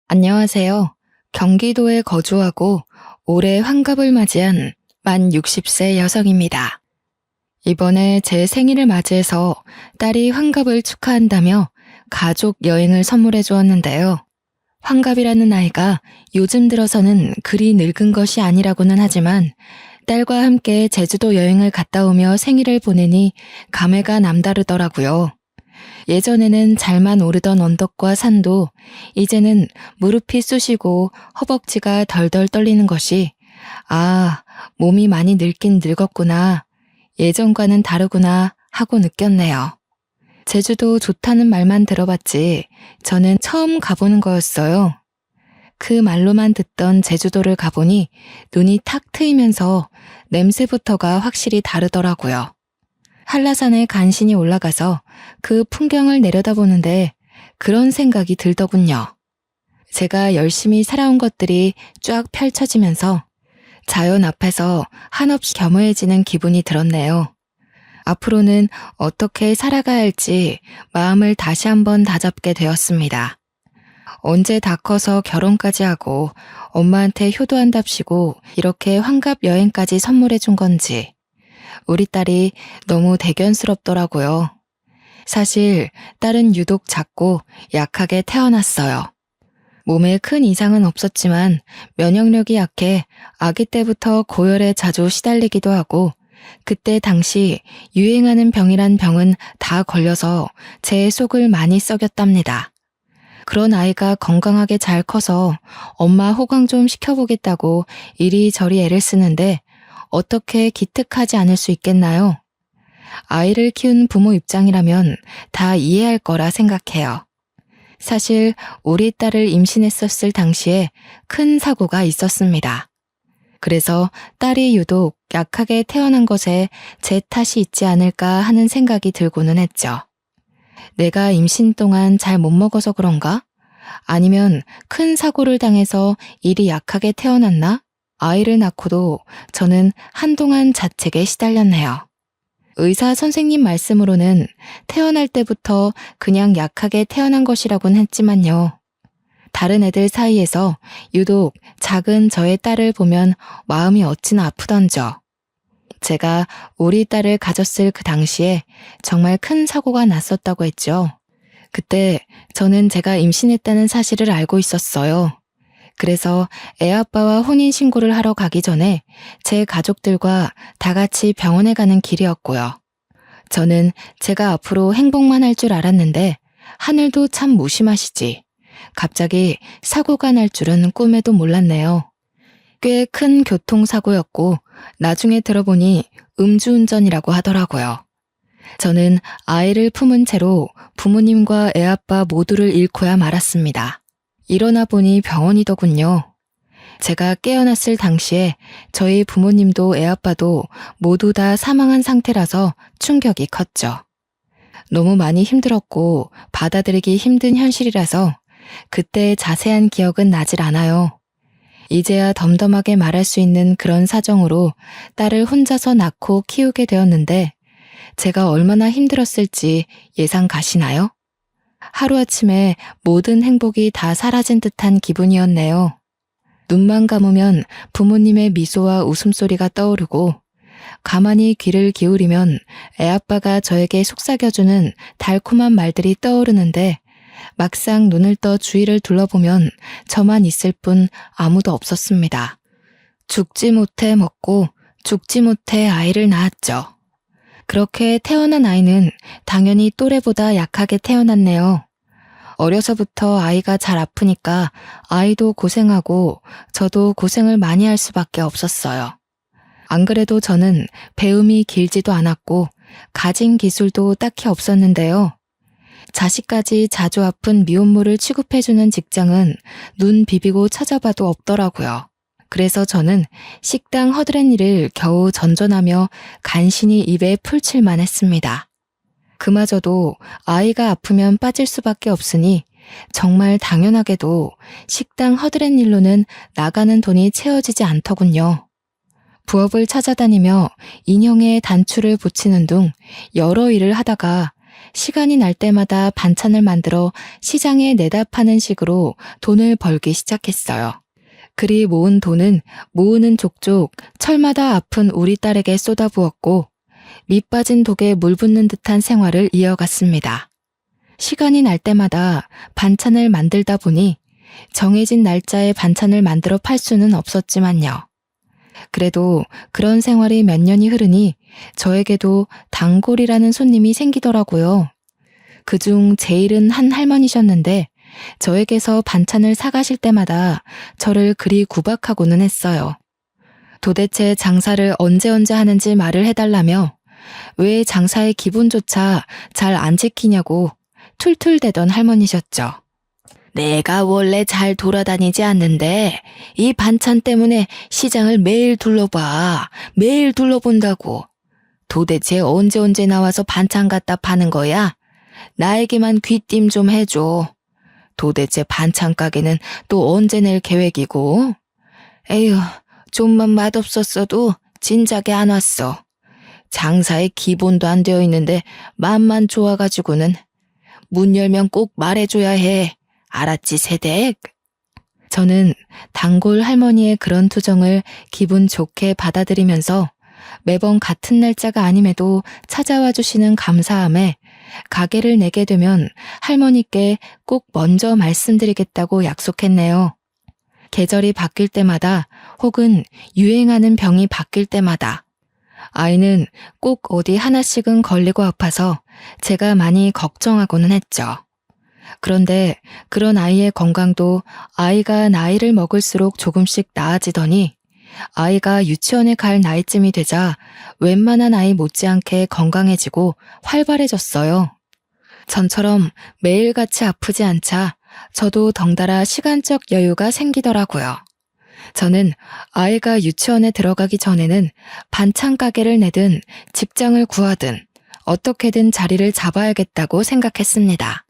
안녕하세요. 경기도에 거주하고 올해 환갑을 맞이한 만 60세 여성입니다. 이번에 제 생일을 맞이해서 딸이 환갑을 축하한다며 가족 여행을 선물해 주었는데요. 환갑이라는 나이가 요즘 들어서는 그리 늙은 것이 아니라고는 하지만 딸과 함께 제주도 여행을 갔다 오며 생일을 보내니 감회가 남다르더라고요. 예전에는 잘만 오르던 언덕과 산도 이제는 무릎이 쑤시고 허벅지가 덜덜 떨리는 것이 몸이 많이 늙긴 늙었구나. 예전과는 다르구나 하고 느꼈네요. 제주도 좋다는 말만 들어봤지 저는 처음 가보는 거였어요. 그 말로만 듣던 제주도를 가보니 눈이 탁 트이면서 냄새부터가 확실히 다르더라고요. 한라산에 간신히 올라가서 그 풍경을 내려다보는데 그런 생각이 들더군요. 제가 열심히 살아온 것들이 쫙 펼쳐지면서 자연 앞에서 한없이 겸허해지는 기분이 들었네요. 앞으로는 어떻게 살아가야 할지 마음을 다시 한번 다잡게 되었습니다. 언제 다 커서 결혼까지 하고 엄마한테 효도한답시고 이렇게 환갑 여행까지 선물해 준 건지 우리 딸이 너무 대견스럽더라고요. 사실 딸은 유독 작고 약하게 태어났어요. 몸에 큰 이상은 없었지만 면역력이 약해 아기 때부터 고열에 자주 시달리기도 하고 그때 당시 유행하는 병이란 병은 다 걸려서 제 속을 많이 썩였답니다. 그런 아이가 건강하게 잘 커서 엄마 호강 좀 시켜보겠다고 이리저리 애를 쓰는데 어떻게 기특하지 않을 수 있겠나요? 아이를 키운 부모 입장이라면 다 이해할 거라 생각해요. 사실 우리 딸을 임신했었을 당시에 큰 사고가 있었습니다. 그래서 딸이 유독 약하게 태어난 것에 제 탓이 있지 않을까 하는 생각이 들고는 했죠. 내가 임신 동안 잘 못 먹어서 그런가? 아니면 큰 사고를 당해서 일이 약하게 태어났나? 아이를 낳고도 저는 한동안 자책에 시달렸네요. 의사 선생님 말씀으로는 태어날 때부터 그냥 약하게 태어난 것이라고는 했지만요. 다른 애들 사이에서 유독 작은 저의 딸을 보면 마음이 어찌나 아프던져. 제가 우리 딸을 가졌을 그 당시에 정말 큰 사고가 났었다고 했죠. 그때 저는 제가 임신했다는 사실을 알고 있었어요. 그래서 애아빠와 혼인신고를 하러 가기 전에 제 가족들과 다 같이 병원에 가는 길이었고요. 저는 제가 앞으로 행복만 할 줄 알았는데 하늘도 참 무심하시지. 갑자기 사고가 날 줄은 꿈에도 몰랐네요. 꽤 큰 교통사고였고 나중에 들어보니 음주운전이라고 하더라고요. 저는 아이를 품은 채로 부모님과 애아빠 모두를 잃고야 말았습니다. 일어나 보니 병원이더군요. 제가 깨어났을 당시에 저희 부모님도 애아빠도 모두 다 사망한 상태라서 충격이 컸죠. 너무 많이 힘들었고 받아들이기 힘든 현실이라서 그때의 자세한 기억은 나질 않아요. 이제야 덤덤하게 말할 수 있는 그런 사정으로 딸을 혼자서 낳고 키우게 되었는데 제가 얼마나 힘들었을지 예상 가시나요? 하루아침에 모든 행복이 다 사라진 듯한 기분이었네요. 눈만 감으면 부모님의 미소와 웃음소리가 떠오르고 가만히 귀를 기울이면 애아빠가 저에게 속삭여주는 달콤한 말들이 떠오르는데 막상 눈을 떠 주위를 둘러보면 저만 있을 뿐 아무도 없었습니다. 죽지 못해 먹고 죽지 못해 아이를 낳았죠. 그렇게 태어난 아이는 당연히 또래보다 약하게 태어났네요. 어려서부터 아이가 잘 아프니까 아이도 고생하고 저도 고생을 많이 할 수밖에 없었어요. 안 그래도 저는 배움이 길지도 않았고 가진 기술도 딱히 없었는데요. 자식까지 자주 아픈 미혼모를 취급해주는 직장은 눈 비비고 찾아봐도 없더라고요. 그래서 저는 식당 허드렛일을 겨우 전전하며 간신히 입에 풀칠만 했습니다. 그마저도 아이가 아프면 빠질 수밖에 없으니 정말 당연하게도 식당 허드렛일로는 나가는 돈이 채워지지 않더군요. 부업을 찾아다니며 인형에 단추를 붙이는 등 여러 일을 하다가 시간이 날 때마다 반찬을 만들어 시장에 내다 파는 식으로 돈을 벌기 시작했어요. 그리 모은 돈은 모으는 족족 철마다 아픈 우리 딸에게 쏟아부었고 밑 빠진 독에 물 붓는 듯한 생활을 이어갔습니다. 시간이 날 때마다 반찬을 만들다 보니 정해진 날짜에 반찬을 만들어 팔 수는 없었지만요. 그래도 그런 생활이 몇 년이 흐르니 저에게도 단골이라는 손님이 생기더라고요. 그중 제일은 한 할머니셨는데 저에게서 반찬을 사가실 때마다 저를 그리 구박하고는 했어요. 도대체 장사를 언제 하는지 말을 해달라며 왜 장사의 기본조차 잘 안 지키냐고 툴툴대던 할머니셨죠. 내가 원래 잘 돌아다니지 않는데 이 반찬 때문에 시장을 매일 둘러봐. 매일 둘러본다고. 도대체 언제 나와서 반찬 갖다 파는 거야? 나에게만 귀띔 좀 해줘. 도대체 반찬 가게는 또 언제 낼 계획이고? 에휴, 좀만 맛없었어도 진작에 안 왔어. 장사에 기본도 안 되어 있는데 맘만 좋아가지고는 문 열면 꼭 말해줘야 해. 알았지, 세댁? 저는 단골 할머니의 그런 투정을 기분 좋게 받아들이면서 매번 같은 날짜가 아님에도 찾아와 주시는 감사함에 가게를 내게 되면 할머니께 꼭 먼저 말씀드리겠다고 약속했네요. 계절이 바뀔 때마다 혹은 유행하는 병이 바뀔 때마다 아이는 꼭 어디 하나씩은 걸리고 아파서 제가 많이 걱정하고는 했죠. 그런데 그런 아이의 건강도 아이가 나이를 먹을수록 조금씩 나아지더니 아이가 유치원에 갈 나이쯤이 되자 웬만한 아이 못지않게 건강해지고 활발해졌어요. 전처럼 매일같이 아프지 않자 저도 덩달아 시간적 여유가 생기더라고요. 저는 아이가 유치원에 들어가기 전에는 반찬 가게를 내든 직장을 구하든 어떻게든 자리를 잡아야겠다고 생각했습니다.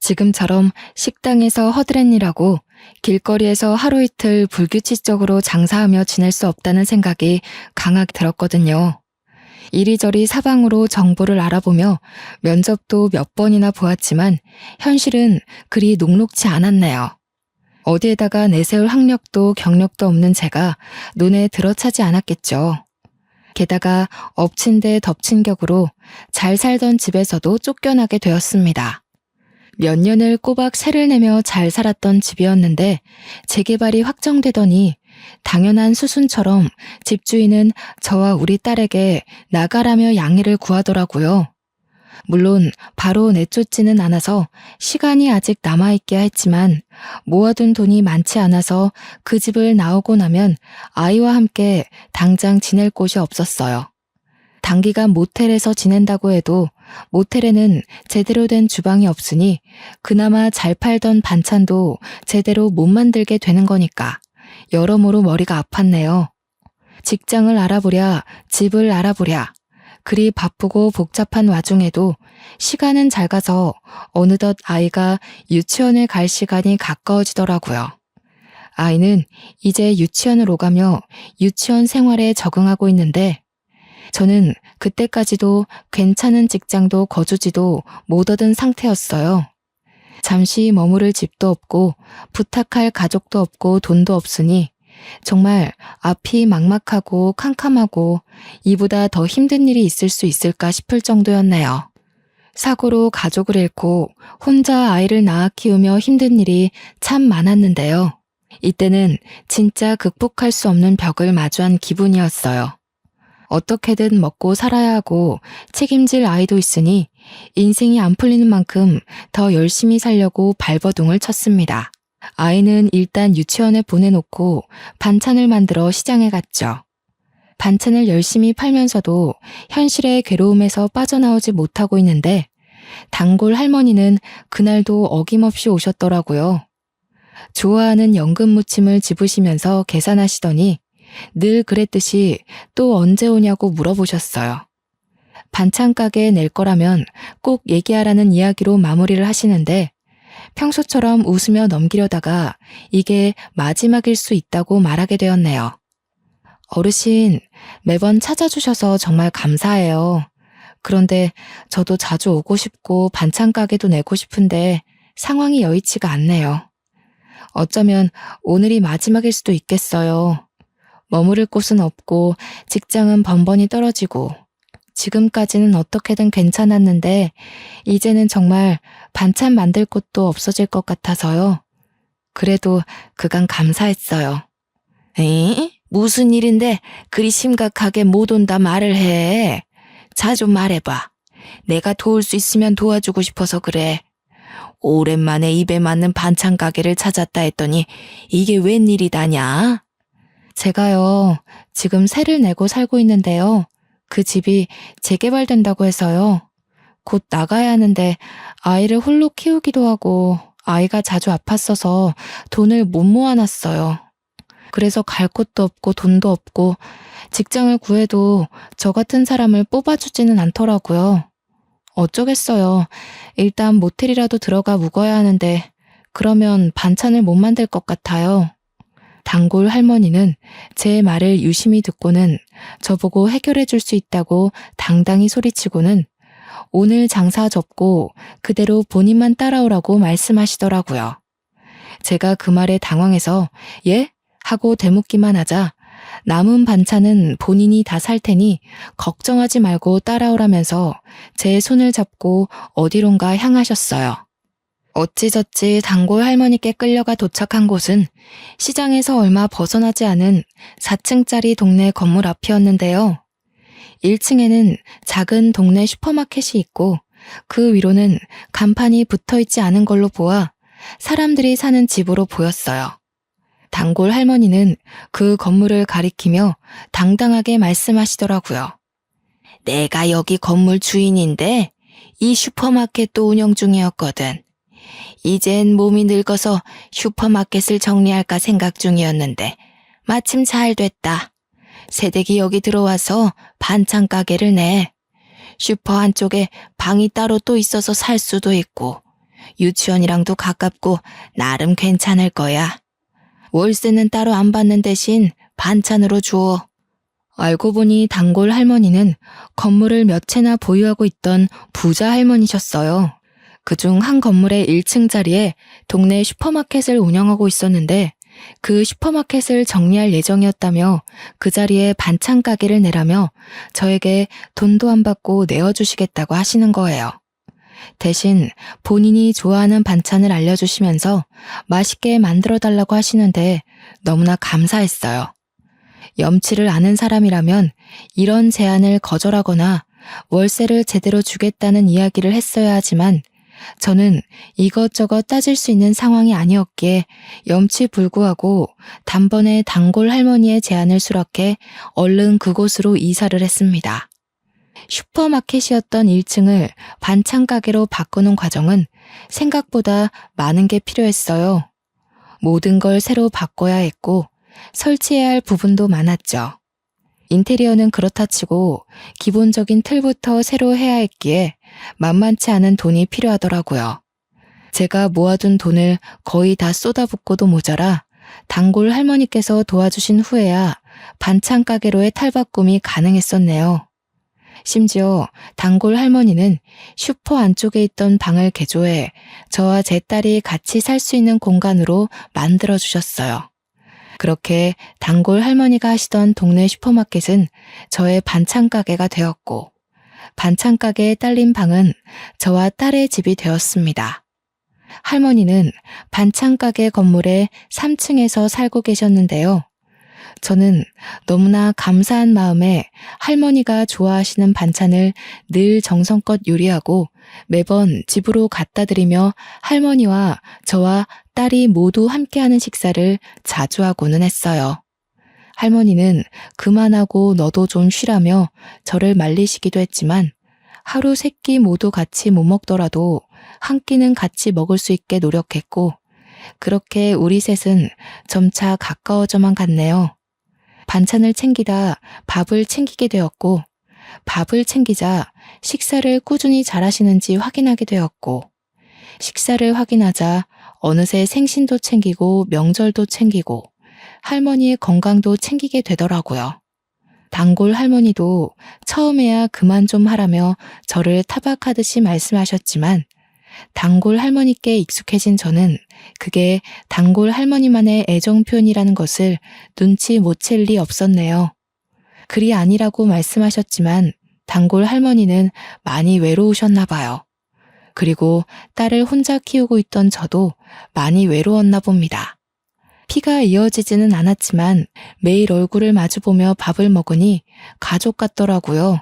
지금처럼 식당에서 허드렛일하고 길거리에서 하루 이틀 불규칙적으로 장사하며 지낼 수 없다는 생각이 강하게 들었거든요. 이리저리 사방으로 정보를 알아보며 면접도 몇 번이나 보았지만 현실은 그리 녹록지 않았네요. 어디에다가 내세울 학력도 경력도 없는 제가 눈에 들어차지 않았겠죠. 게다가 엎친 데 덮친 격으로 잘 살던 집에서도 쫓겨나게 되었습니다. 몇 년을 꼬박 세를 내며 잘 살았던 집이었는데 재개발이 확정되더니 당연한 수순처럼 집주인은 저와 우리 딸에게 나가라며 양해를 구하더라고요. 물론 바로 내쫓지는 않아서 시간이 아직 남아있기야 했지만 모아둔 돈이 많지 않아서 그 집을 나오고 나면 아이와 함께 당장 지낼 곳이 없었어요. 단기간 모텔에서 지낸다고 해도 모텔에는 제대로 된 주방이 없으니 그나마 잘 팔던 반찬도 제대로 못 만들게 되는 거니까 여러모로 머리가 아팠네요. 직장을 알아보랴, 집을 알아보랴. 그리 바쁘고 복잡한 와중에도 시간은 잘 가서 어느덧 아이가 유치원에 갈 시간이 가까워지더라고요. 아이는 이제 유치원을 오가며 유치원 생활에 적응하고 있는데 저는 그때까지도 괜찮은 직장도 거주지도 못 얻은 상태였어요. 잠시 머무를 집도 없고 부탁할 가족도 없고 돈도 없으니 정말 앞이 막막하고 캄캄하고 이보다 더 힘든 일이 있을 수 있을까 싶을 정도였네요. 사고로 가족을 잃고 혼자 아이를 낳아 키우며 힘든 일이 참 많았는데요. 이때는 진짜 극복할 수 없는 벽을 마주한 기분이었어요. 어떻게든 먹고 살아야 하고 책임질 아이도 있으니 인생이 안 풀리는 만큼 더 열심히 살려고 발버둥을 쳤습니다. 아이는 일단 유치원에 보내놓고 반찬을 만들어 시장에 갔죠. 반찬을 열심히 팔면서도 현실의 괴로움에서 빠져나오지 못하고 있는데 단골 할머니는 그날도 어김없이 오셨더라고요. 좋아하는 연금 무침을 집으시면서 계산하시더니 늘 그랬듯이 또 언제 오냐고 물어보셨어요. 반찬 가게에 낼 거라면 꼭 얘기하라는 이야기로 마무리를 하시는데 평소처럼 웃으며 넘기려다가 이게 마지막일 수 있다고 말하게 되었네요. 어르신, 매번 찾아주셔서 정말 감사해요. 그런데 저도 자주 오고 싶고 반찬 가게도 내고 싶은데 상황이 여의치가 않네요. 어쩌면 오늘이 마지막일 수도 있겠어요. 머무를 곳은 없고 직장은 번번이 떨어지고 지금까지는 어떻게든 괜찮았는데 이제는 정말 반찬 만들 곳도 없어질 것 같아서요. 그래도 그간 감사했어요. 에? 무슨 일인데 그리 심각하게 못 온다 말을 해. 자 좀 말해봐. 내가 도울 수 있으면 도와주고 싶어서 그래. 오랜만에 입에 맞는 반찬 가게를 찾았다 했더니 이게 웬일이다냐? 제가요, 지금 세를 내고 살고 있는데요. 그 집이 재개발된다고 해서요. 곧 나가야 하는데 아이를 홀로 키우기도 하고 아이가 자주 아팠어서 돈을 못 모아놨어요. 그래서 갈 곳도 없고 돈도 없고 직장을 구해도 저 같은 사람을 뽑아주지는 않더라고요. 어쩌겠어요. 일단 모텔이라도 들어가 묵어야 하는데 그러면 반찬을 못 만들 것 같아요. 단골 할머니는 제 말을 유심히 듣고는 저보고 해결해 줄 수 있다고 당당히 소리치고는 오늘 장사 접고 그대로 본인만 따라오라고 말씀하시더라고요. 제가 그 말에 당황해서 예? 하고 되묻기만 하자 남은 반찬은 본인이 다 살 테니 걱정하지 말고 따라오라면서 제 손을 잡고 어디론가 향하셨어요. 어찌저찌 단골 할머니께 끌려가 도착한 곳은 시장에서 얼마 벗어나지 않은 4층짜리 동네 건물 앞이었는데요. 1층에는 작은 동네 슈퍼마켓이 있고 그 위로는 간판이 붙어있지 않은 걸로 보아 사람들이 사는 집으로 보였어요. 단골 할머니는 그 건물을 가리키며 당당하게 말씀하시더라고요. 내가 여기 건물 주인인데 이 슈퍼마켓도 운영 중이었거든. 이젠 몸이 늙어서 슈퍼마켓을 정리할까 생각 중이었는데 마침 잘 됐다. 새댁이 여기 들어와서 반찬 가게를 내. 슈퍼 한쪽에 방이 따로 또 있어서 살 수도 있고 유치원이랑도 가깝고 나름 괜찮을 거야. 월세는 따로 안 받는 대신 반찬으로 줘. 알고 보니 단골 할머니는 건물을 몇 채나 보유하고 있던 부자 할머니셨어요. 그중 한 건물의 1층 자리에 동네 슈퍼마켓을 운영하고 있었는데 그 슈퍼마켓을 정리할 예정이었다며 그 자리에 반찬 가게를 내라며 저에게 돈도 안 받고 내어주시겠다고 하시는 거예요. 대신 본인이 좋아하는 반찬을 알려주시면서 맛있게 만들어달라고 하시는데 너무나 감사했어요. 염치를 아는 사람이라면 이런 제안을 거절하거나 월세를 제대로 주겠다는 이야기를 했어야 하지만 저는 이것저것 따질 수 있는 상황이 아니었기에 염치불구하고 단번에 단골 할머니의 제안을 수락해 얼른 그곳으로 이사를 했습니다. 슈퍼마켓이었던 1층을 반찬 가게로 바꾸는 과정은 생각보다 많은 게 필요했어요. 모든 걸 새로 바꿔야 했고 설치해야 할 부분도 많았죠. 인테리어는 그렇다 치고 기본적인 틀부터 새로 해야 했기에 만만치 않은 돈이 필요하더라고요. 제가 모아둔 돈을 거의 다 쏟아붓고도 모자라 단골 할머니께서 도와주신 후에야 반찬 가게로의 탈바꿈이 가능했었네요. 심지어 단골 할머니는 슈퍼 안쪽에 있던 방을 개조해 저와 제 딸이 같이 살 수 있는 공간으로 만들어주셨어요. 그렇게 단골 할머니가 하시던 동네 슈퍼마켓은 저의 반찬 가게가 되었고 반찬 가게에 딸린 방은 저와 딸의 집이 되었습니다. 할머니는 반찬 가게 건물의 3층에서 살고 계셨는데요. 저는 너무나 감사한 마음에 할머니가 좋아하시는 반찬을 늘 정성껏 요리하고 매번 집으로 갖다 드리며 할머니와 저와 딸이 모두 함께하는 식사를 자주 하고는 했어요. 할머니는 그만하고 너도 좀 쉬라며 저를 말리시기도 했지만 하루 세 끼 모두 같이 못 먹더라도 한 끼는 같이 먹을 수 있게 노력했고 그렇게 우리 셋은 점차 가까워져만 갔네요. 반찬을 챙기다 밥을 챙기게 되었고 밥을 챙기자 식사를 꾸준히 잘하시는지 확인하게 되었고 식사를 확인하자 어느새 생신도 챙기고 명절도 챙기고 할머니의 건강도 챙기게 되더라고요. 단골 할머니도 처음에야 그만 좀 하라며 저를 타박하듯이 말씀하셨지만 단골 할머니께 익숙해진 저는 그게 단골 할머니만의 애정 표현이라는 것을 눈치 못 챌 리 없었네요. 그리 아니라고 말씀하셨지만 단골 할머니는 많이 외로우셨나 봐요. 그리고 딸을 혼자 키우고 있던 저도 많이 외로웠나 봅니다. 피가 이어지지는 않았지만 매일 얼굴을 마주보며 밥을 먹으니 가족 같더라고요.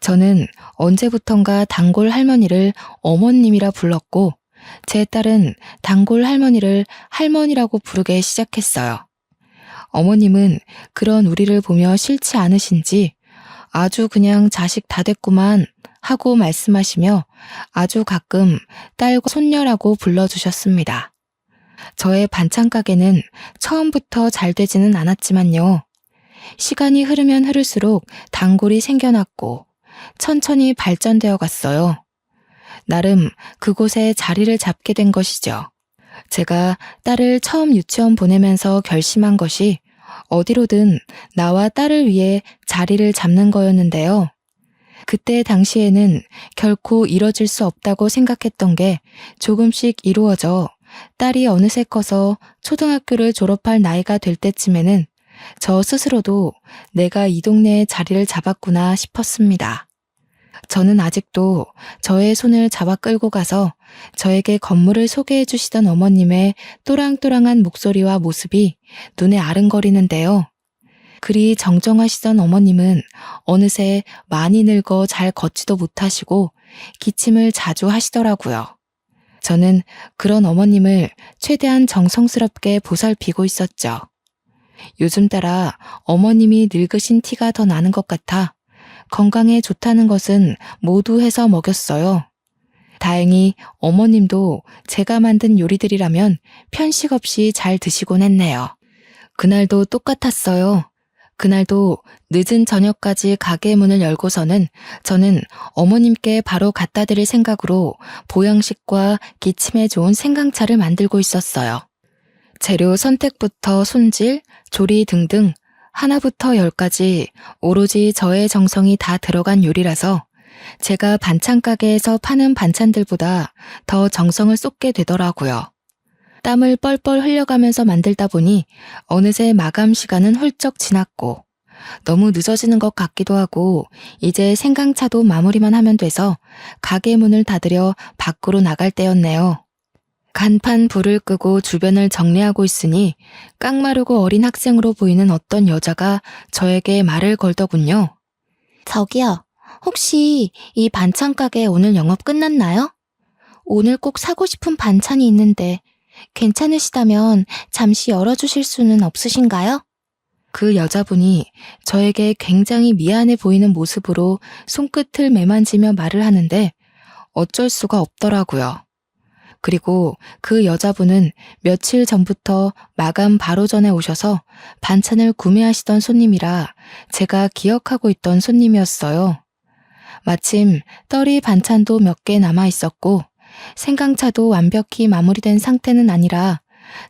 저는 언제부턴가 단골 할머니를 어머님이라 불렀고 제 딸은 단골 할머니를 할머니라고 부르게 시작했어요. 어머님은 그런 우리를 보며 싫지 않으신지 아주 그냥 자식 다 됐구만 하고 말씀하시며 아주 가끔 딸과 손녀라고 불러주셨습니다. 저의 반찬 가게는 처음부터 잘 되지는 않았지만요. 시간이 흐르면 흐를수록 단골이 생겨났고 천천히 발전되어 갔어요. 나름 그곳에 자리를 잡게 된 것이죠. 제가 딸을 처음 유치원 보내면서 결심한 것이 어디로든 나와 딸을 위해 자리를 잡는 거였는데요. 그때 당시에는 결코 이뤄질 수 없다고 생각했던 게 조금씩 이루어져 딸이 어느새 커서 초등학교를 졸업할 나이가 될 때쯤에는 저 스스로도 내가 이 동네에 자리를 잡았구나 싶었습니다. 저는 아직도 저의 손을 잡아 끌고 가서 저에게 건물을 소개해 주시던 어머님의 또랑또랑한 목소리와 모습이 눈에 아른거리는데요. 그리 정정하시던 어머님은 어느새 많이 늙어 잘 걷지도 못하시고 기침을 자주 하시더라고요. 저는 그런 어머님을 최대한 정성스럽게 보살피고 있었죠. 요즘 따라 어머님이 늙으신 티가 더 나는 것 같아 건강에 좋다는 것은 모두 해서 먹였어요. 다행히 어머님도 제가 만든 요리들이라면 편식 없이 잘 드시곤 했네요. 그날도 똑같았어요. 그날도 늦은 저녁까지 가게 문을 열고서는 저는 어머님께 바로 갖다 드릴 생각으로 보양식과 기침에 좋은 생강차를 만들고 있었어요. 재료 선택부터 손질, 조리 등등 하나부터 열까지 오로지 저의 정성이 다 들어간 요리라서 제가 반찬 가게에서 파는 반찬들보다 더 정성을 쏟게 되더라고요. 땀을 뻘뻘 흘려가면서 만들다 보니 어느새 마감 시간은 훌쩍 지났고 너무 늦어지는 것 같기도 하고 이제 생강차도 마무리만 하면 돼서 가게 문을 닫으려 밖으로 나갈 때였네요. 간판 불을 끄고 주변을 정리하고 있으니 깡마르고 어린 학생으로 보이는 어떤 여자가 저에게 말을 걸더군요. 저기요, 혹시 이 반찬 가게 오늘 영업 끝났나요? 오늘 꼭 사고 싶은 반찬이 있는데 괜찮으시다면 잠시 열어주실 수는 없으신가요? 그 여자분이 저에게 굉장히 미안해 보이는 모습으로 손끝을 매만지며 말을 하는데 어쩔 수가 없더라고요. 그리고 그 여자분은 며칠 전부터 마감 바로 전에 오셔서 반찬을 구매하시던 손님이라 제가 기억하고 있던 손님이었어요. 마침 떨이 반찬도 몇 개 남아 있었고 생강차도 완벽히 마무리된 상태는 아니라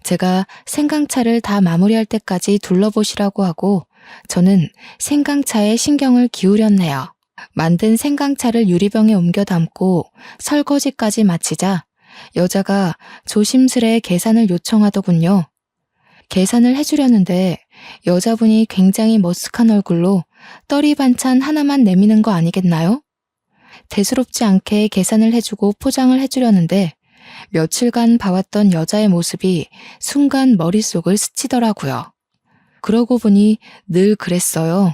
제가 생강차를 다 마무리할 때까지 둘러보시라고 하고 저는 생강차에 신경을 기울였네요. 만든 생강차를 유리병에 옮겨 담고 설거지까지 마치자 여자가 조심스레 계산을 요청하더군요. 계산을 해주려는데 여자분이 굉장히 머쓱한 얼굴로 떨이 반찬 하나만 내미는 거 아니겠나요? 대수롭지 않게 계산을 해주고 포장을 해주려는데 며칠간 봐왔던 여자의 모습이 순간 머릿속을 스치더라고요. 그러고 보니 늘 그랬어요.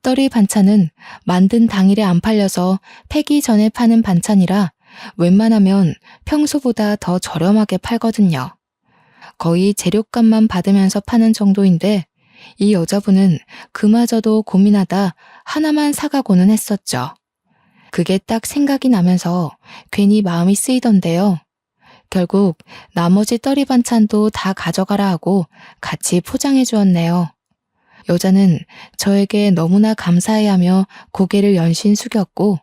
떨이 반찬은 만든 당일에 안 팔려서 폐기 전에 파는 반찬이라 웬만하면 평소보다 더 저렴하게 팔거든요. 거의 재료값만 받으면서 파는 정도인데 이 여자분은 그마저도 고민하다 하나만 사가고는 했었죠. 그게 딱 생각이 나면서 괜히 마음이 쓰이던데요. 결국 나머지 떨이 반찬도 다 가져가라 하고 같이 포장해 주었네요. 여자는 저에게 너무나 감사해하며 고개를 연신 숙였고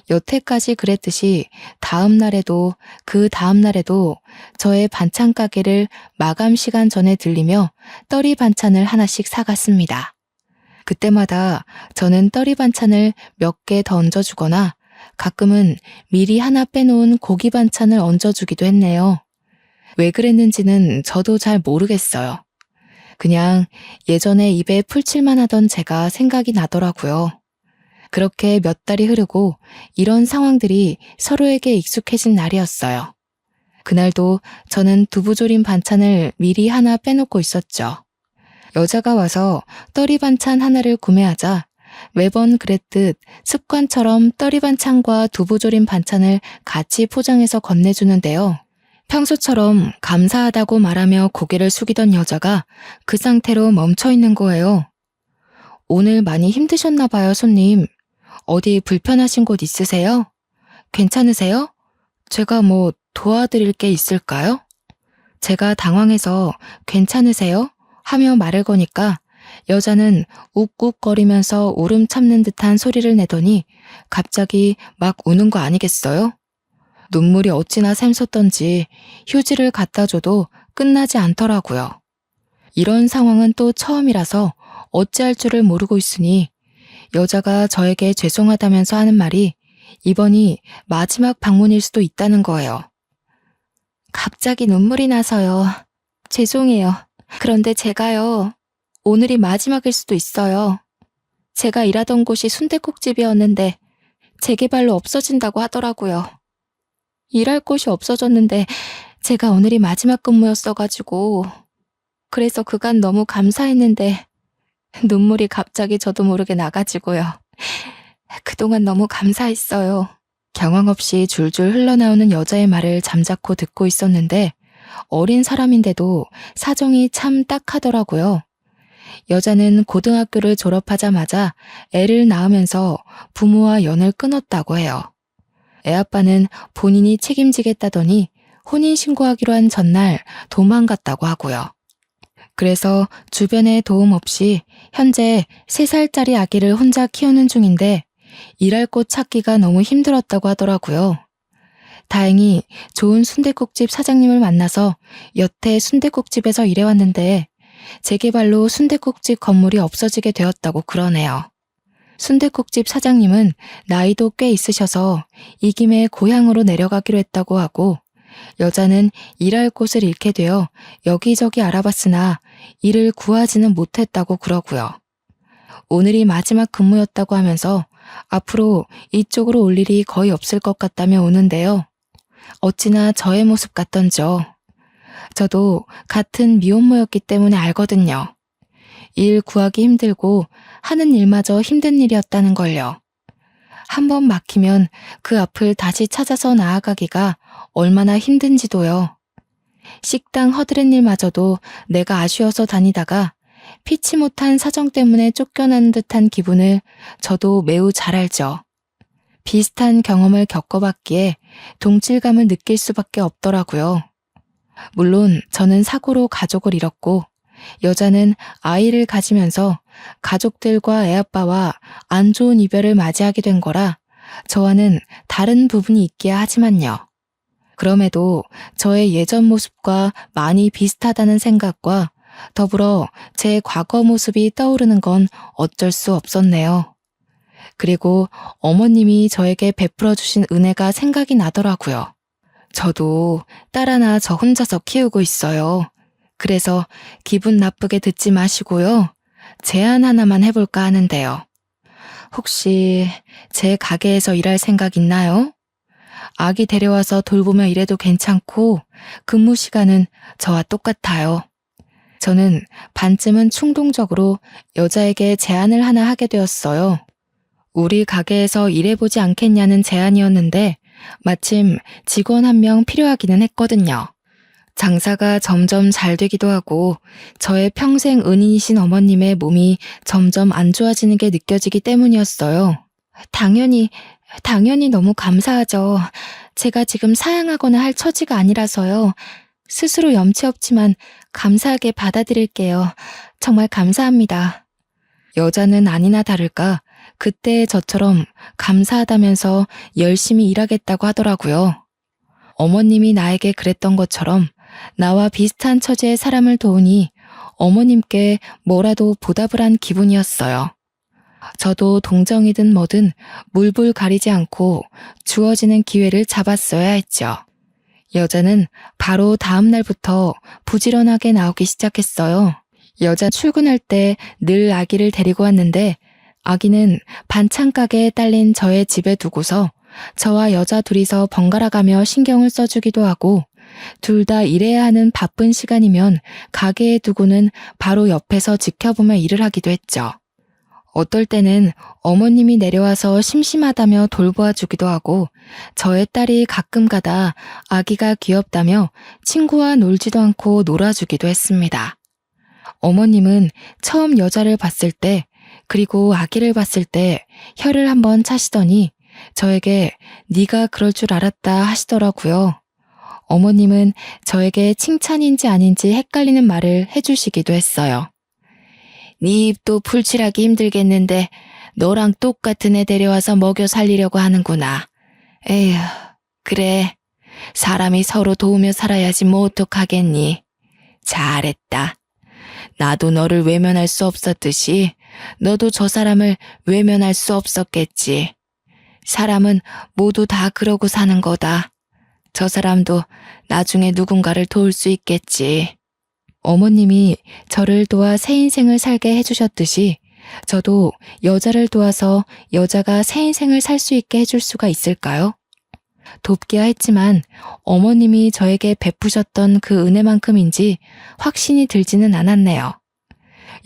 여태까지 그랬듯이 다음 날에도 그 다음 날에도 저의 반찬 가게를 마감 시간 전에 들리며 떨이 반찬을 하나씩 사갔습니다. 그때마다 저는 떨이 반찬을 몇 개 더 얹어주거나 가끔은 미리 하나 빼놓은 고기 반찬을 얹어주기도 했네요. 왜 그랬는지는 저도 잘 모르겠어요. 그냥 예전에 입에 풀칠만 하던 제가 생각이 나더라고요. 그렇게 몇 달이 흐르고 이런 상황들이 서로에게 익숙해진 날이었어요. 그날도 저는 두부조림 반찬을 미리 하나 빼놓고 있었죠. 여자가 와서 떨이 반찬 하나를 구매하자 매번 그랬듯 습관처럼 떨이 반찬과 두부조림 반찬을 같이 포장해서 건네주는데요. 평소처럼 감사하다고 말하며 고개를 숙이던 여자가 그 상태로 멈춰 있는 거예요. 오늘 많이 힘드셨나 봐요, 손님. 어디 불편하신 곳 있으세요? 괜찮으세요? 제가 뭐 도와드릴 게 있을까요? 제가 당황해서 괜찮으세요? 하며 말을 거니까 여자는 욱욱거리면서 울음 참는 듯한 소리를 내더니 갑자기 막 우는 거 아니겠어요? 눈물이 어찌나 샘솟던지 휴지를 갖다 줘도 끝나지 않더라고요. 이런 상황은 또 처음이라서 어찌할 줄을 모르고 있으니 여자가 저에게 죄송하다면서 하는 말이 이번이 마지막 방문일 수도 있다는 거예요. 갑자기 눈물이 나서요. 죄송해요. 그런데 제가요, 오늘이 마지막일 수도 있어요. 제가 일하던 곳이 순댓국집이었는데 재개발로 없어진다고 하더라고요. 일할 곳이 없어졌는데 제가 오늘이 마지막 근무였어가지고 그래서 그간 너무 감사했는데 눈물이 갑자기 저도 모르게 나가지고요. 그동안 너무 감사했어요. 경황 없이 줄줄 흘러나오는 여자의 말을 잠자코 듣고 있었는데 어린 사람인데도 사정이 참 딱하더라고요. 여자는 고등학교를 졸업하자마자 애를 낳으면서 부모와 연을 끊었다고 해요. 애아빠는 본인이 책임지겠다더니 혼인신고하기로 한 전날 도망갔다고 하고요. 그래서 주변의 도움 없이 현재 3살짜리 아기를 혼자 키우는 중인데 일할 곳 찾기가 너무 힘들었다고 하더라고요. 다행히 좋은 순댓국집 사장님을 만나서 여태 순댓국집에서 일해왔는데 재개발로 순댓국집 건물이 없어지게 되었다고 그러네요. 순댓국집 사장님은 나이도 꽤 있으셔서 이 김에 고향으로 내려가기로 했다고 하고 여자는 일할 곳을 잃게 되어 여기저기 알아봤으나 일을 구하지는 못했다고 그러고요. 오늘이 마지막 근무였다고 하면서 앞으로 이쪽으로 올 일이 거의 없을 것 같다며 오는데요. 어찌나 저의 모습 같던죠. 저도 같은 미혼모였기 때문에 알거든요. 일 구하기 힘들고 하는 일마저 힘든 일이었다는 걸요. 한번 막히면 그 앞을 다시 찾아서 나아가기가 얼마나 힘든지도요. 식당 허드렛 일마저도 내가 아쉬워서 다니다가 피치 못한 사정 때문에 쫓겨나는 듯한 기분을 저도 매우 잘 알죠. 비슷한 경험을 겪어봤기에 동질감을 느낄 수밖에 없더라고요. 물론 저는 사고로 가족을 잃었고 여자는 아이를 가지면서 가족들과 애아빠와 안 좋은 이별을 맞이하게 된 거라 저와는 다른 부분이 있기야 하지만요. 그럼에도 저의 예전 모습과 많이 비슷하다는 생각과 더불어 제 과거 모습이 떠오르는 건 어쩔 수 없었네요. 그리고 어머님이 저에게 베풀어 주신 은혜가 생각이 나더라고요. 저도 딸 하나 저 혼자서 키우고 있어요. 그래서 기분 나쁘게 듣지 마시고요. 제안 하나만 해볼까 하는데요. 혹시 제 가게에서 일할 생각 있나요? 아기 데려와서 돌보며 일해도 괜찮고 근무 시간은 저와 똑같아요. 저는 반쯤은 충동적으로 여자에게 제안을 하나 하게 되었어요. 우리 가게에서 일해보지 않겠냐는 제안이었는데 마침 직원 한 명 필요하기는 했거든요. 장사가 점점 잘 되기도 하고 저의 평생 은인이신 어머님의 몸이 점점 안 좋아지는 게 느껴지기 때문이었어요. 당연히 너무 감사하죠. 제가 지금 사양하거나 할 처지가 아니라서요. 스스로 염치 없지만 감사하게 받아들일게요. 정말 감사합니다. 여자는 아니나 다를까 그때의 저처럼 감사하다면서 열심히 일하겠다고 하더라고요. 어머님이 나에게 그랬던 것처럼 나와 비슷한 처지의 사람을 도우니 어머님께 뭐라도 보답을 한 기분이었어요. 저도 동정이든 뭐든 물불 가리지 않고 주어지는 기회를 잡았어야 했죠. 여자는 바로 다음 날부터 부지런하게 나오기 시작했어요. 여자 출근할 때 늘 아기를 데리고 왔는데 아기는 반찬 가게에 딸린 저의 집에 두고서 저와 여자 둘이서 번갈아 가며 신경을 써주기도 하고 둘 다 일해야 하는 바쁜 시간이면 가게에 두고는 바로 옆에서 지켜보며 일을 하기도 했죠. 어떨 때는 어머님이 내려와서 심심하다며 돌보아 주기도 하고 저의 딸이 가끔 가다 아기가 귀엽다며 친구와 놀지도 않고 놀아주기도 했습니다. 어머님은 처음 여자를 봤을 때 그리고 아기를 봤을 때 혀를 한번 차시더니 저에게 네가 그럴 줄 알았다 하시더라고요. 어머님은 저에게 칭찬인지 아닌지 헷갈리는 말을 해주시기도 했어요. 네 입도 풀칠하기 힘들겠는데 너랑 똑같은 애 데려와서 먹여 살리려고 하는구나. 에휴, 그래. 사람이 서로 도우며 살아야지 뭐 어떡하겠니. 잘했다. 나도 너를 외면할 수 없었듯이 너도 저 사람을 외면할 수 없었겠지. 사람은 모두 다 그러고 사는 거다. 저 사람도 나중에 누군가를 도울 수 있겠지. 어머님이 저를 도와 새 인생을 살게 해주셨듯이 저도 여자를 도와서 여자가 새 인생을 살 수 있게 해줄 수가 있을까요? 돕기야 했지만 어머님이 저에게 베푸셨던 그 은혜만큼인지 확신이 들지는 않았네요.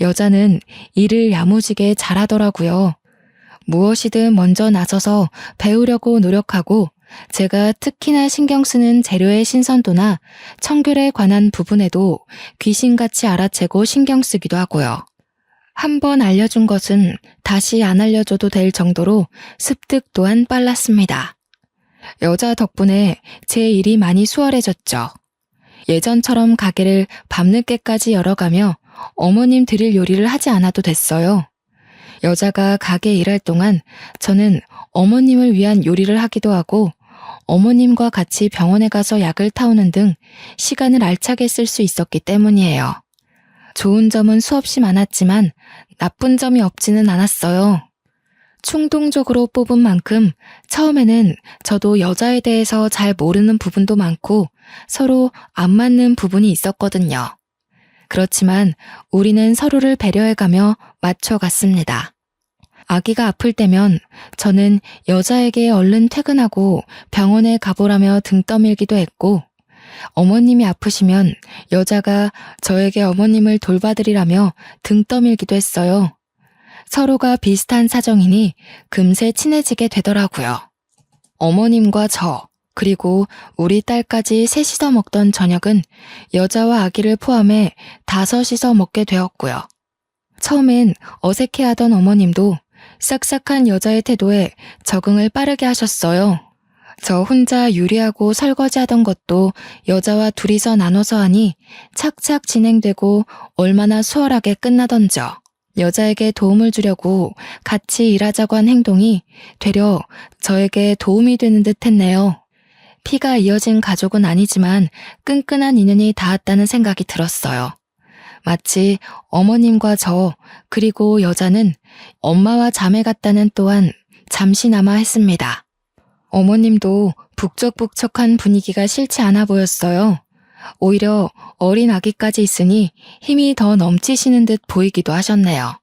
여자는 일을 야무지게 잘하더라고요. 무엇이든 먼저 나서서 배우려고 노력하고 제가 특히나 신경 쓰는 재료의 신선도나 청결에 관한 부분에도 귀신같이 알아채고 신경 쓰기도 하고요. 한번 알려준 것은 다시 안 알려줘도 될 정도로 습득 또한 빨랐습니다. 여자 덕분에 제 일이 많이 수월해졌죠. 예전처럼 가게를 밤늦게까지 열어가며 어머님 드릴 요리를 하지 않아도 됐어요. 여자가 가게 일할 동안 저는 어머님을 위한 요리를 하기도 하고 어머님과 같이 병원에 가서 약을 타오는 등 시간을 알차게 쓸 수 있었기 때문이에요. 좋은 점은 수없이 많았지만 나쁜 점이 없지는 않았어요. 충동적으로 뽑은 만큼 처음에는 저도 여자에 대해서 잘 모르는 부분도 많고 서로 안 맞는 부분이 있었거든요. 그렇지만 우리는 서로를 배려해가며 맞춰갔습니다. 아기가 아플 때면 저는 여자에게 얼른 퇴근하고 병원에 가보라며 등 떠밀기도 했고 어머님이 아프시면 여자가 저에게 어머님을 돌봐드리라며 등 떠밀기도 했어요. 서로가 비슷한 사정이니 금세 친해지게 되더라고요. 어머님과 저, 그리고 우리 딸까지 셋이서 먹던 저녁은 여자와 아기를 포함해 5이서 먹게 되었고요. 처음엔 어색해하던 어머님도 싹싹한 여자의 태도에 적응을 빠르게 하셨어요. 저 혼자 요리하고 설거지하던 것도 여자와 둘이서 나눠서 하니 착착 진행되고 얼마나 수월하게 끝나던져. 여자에게 도움을 주려고 같이 일하자고 한 행동이 되려 저에게 도움이 되는 듯 했네요. 피가 이어진 가족은 아니지만 끈끈한 인연이 닿았다는 생각이 들었어요. 마치 어머님과 저 그리고 여자는 엄마와 자매 같다는 또한 잠시나마 했습니다. 어머님도 북적북적한 분위기가 싫지 않아 보였어요. 오히려 어린 아기까지 있으니 힘이 더 넘치시는 듯 보이기도 하셨네요.